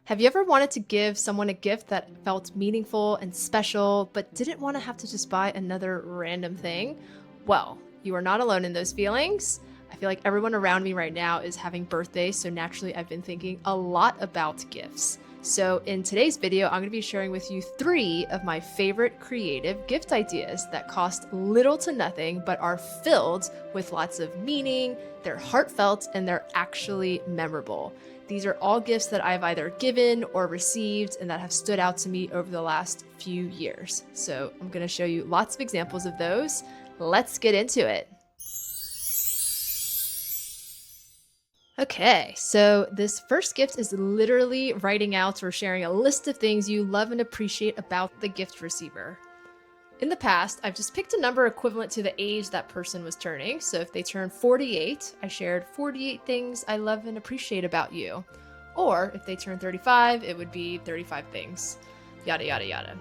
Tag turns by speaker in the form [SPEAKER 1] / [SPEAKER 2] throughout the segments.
[SPEAKER 1] Have you ever wanted to give someone a gift that felt meaningful and special, but didn't want to have to just buy another random thing? Well, you are not alone in those feelings. I feel like everyone around me right now is having birthdays, so naturally I've been thinking a lot about gifts. So in today's video, I'm going to be sharing with you 3 of my favorite creative gift ideas that cost little to nothing, but are filled with lots of meaning, they're heartfelt, and they're actually memorable. These are all gifts that I've either given or received and that have stood out to me over the last few years. So I'm going to show you lots of examples of those. Let's get into it. Okay, so this first gift is literally writing out or sharing a list of things you love and appreciate about the gift receiver. In the past, I've just picked a number equivalent to the age that person was turning. So if they turned 48, I shared 48 things I love and appreciate about you. Or if they turned 35, it would be 35 things, yada, yada, yada.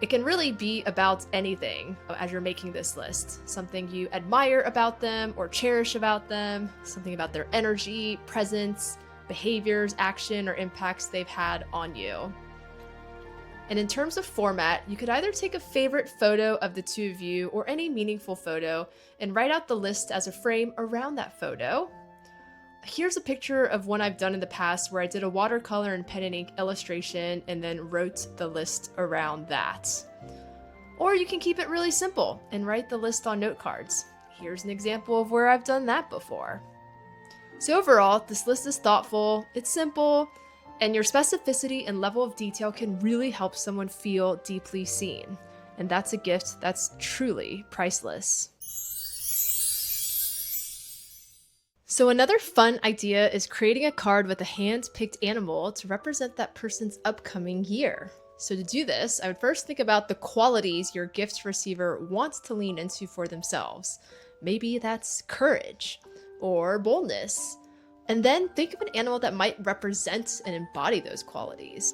[SPEAKER 1] It can really be about anything as you're making this list. Something you admire about them or cherish about them, something about their energy, presence, behaviors, action, or impacts they've had on you. And in terms of format, you could either take a favorite photo of the two of you or any meaningful photo and write out the list as a frame around that photo. Here's a picture of one I've done in the past where I did a watercolor and pen and ink illustration and then wrote the list around that. Or you can keep it really simple and write the list on note cards. Here's an example of where I've done that before. So overall, this list is thoughtful, it's simple, and your specificity and level of detail can really help someone feel deeply seen. And that's a gift that's truly priceless. So another fun idea is creating a card with a hand-picked animal to represent that person's upcoming year. So to do this, I would first think about the qualities your gift receiver wants to lean into for themselves. Maybe that's courage or boldness. And then think of an animal that might represent and embody those qualities.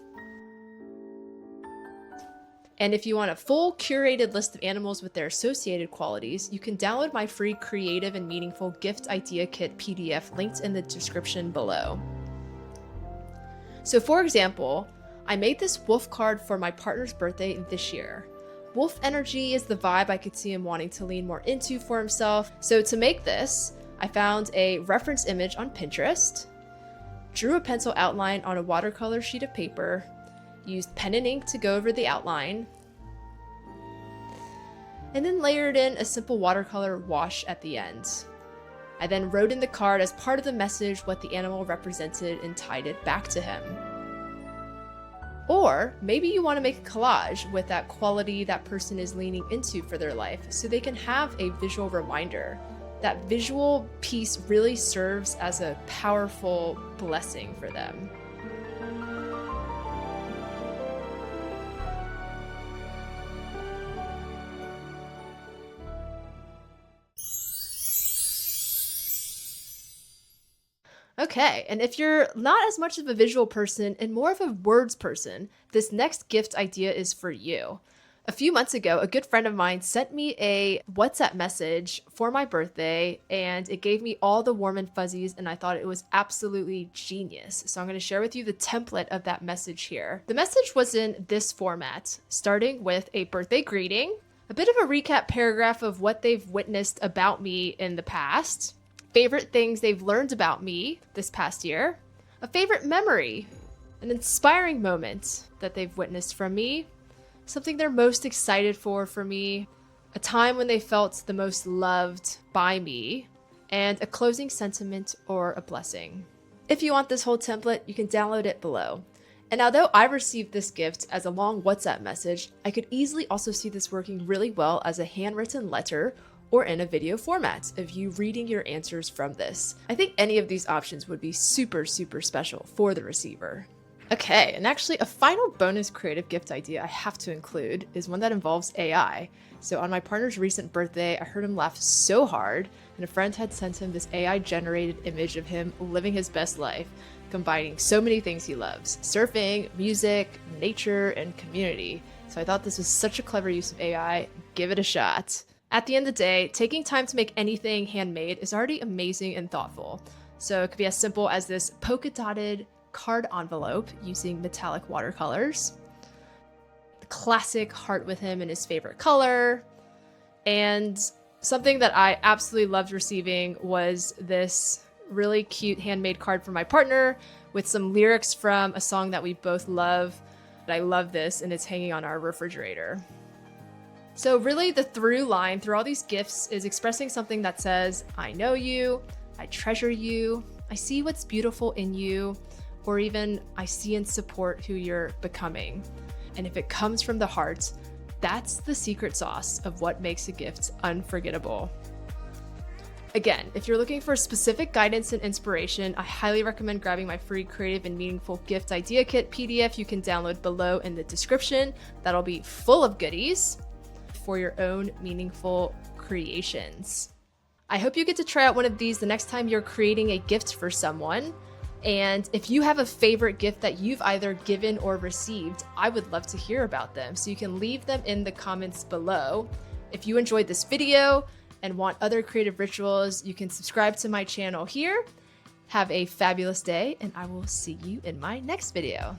[SPEAKER 1] And if you want a full curated list of animals with their associated qualities, you can download my free Creative and Meaningful Gift Idea Kit PDF linked in the description below. So for example, I made this wolf card for my partner's birthday this year. Wolf energy is the vibe I could see him wanting to lean more into for himself. So to make this, I found a reference image on Pinterest, drew a pencil outline on a watercolor sheet of paper, used pen and ink to go over the outline, and then layered in a simple watercolor wash at the end. I then wrote in the card as part of the message what the animal represented and tied it back to him. Or maybe you want to make a collage with that quality that person is leaning into for their life so they can have a visual reminder. That visual piece really serves as a powerful blessing for them. Okay, and if you're not as much of a visual person and more of a words person, this next gift idea is for you. A few months ago, a good friend of mine sent me a WhatsApp message for my birthday, and it gave me all the warm and fuzzies, and I thought it was absolutely genius. So I'm going to share with you the template of that message here. The message was in this format, starting with a birthday greeting, a bit of a recap paragraph of what they've witnessed about me in the past, favorite things they've learned about me this past year, a favorite memory, an inspiring moment that they've witnessed from me, something they're most excited for me, a time when they felt the most loved by me, and a closing sentiment or a blessing. If you want this whole template, you can download it below. And although I received this gift as a long WhatsApp message, I could easily also see this working really well as a handwritten letter or in a video format of you reading your answers from this. I think any of these options would be super, super special for the receiver. Okay, and actually a final bonus creative gift idea I have to include is one that involves AI. So on my partner's recent birthday, I heard him laugh so hard, and a friend had sent him this AI-generated image of him living his best life, combining so many things he loves: surfing, music, nature, and community. So I thought this was such a clever use of AI. Give it a shot. At the end of the day, taking time to make anything handmade is already amazing and thoughtful. So it could be as simple as this polka-dotted card envelope using metallic watercolors, the classic heart with him in his favorite color, and something that I absolutely loved receiving was this really cute handmade card from my partner with some lyrics from a song that we both love. I love this, and it's hanging on our refrigerator. So really the through line through all these gifts is expressing something that says, I know you, I treasure you, I see what's beautiful in you, or even I see and support who you're becoming. And if it comes from the heart, that's the secret sauce of what makes a gift unforgettable. Again, if you're looking for specific guidance and inspiration, I highly recommend grabbing my free Creative and Meaningful Gift Idea Kit PDF you can download below in the description. That'll be full of goodies for your own meaningful creations. I hope you get to try out one of these the next time you're creating a gift for someone. And if you have a favorite gift that you've either given or received, I would love to hear about them. So you can leave them in the comments below. If you enjoyed this video and want other creative rituals, you can subscribe to my channel here. Have a fabulous day, and I will see you in my next video.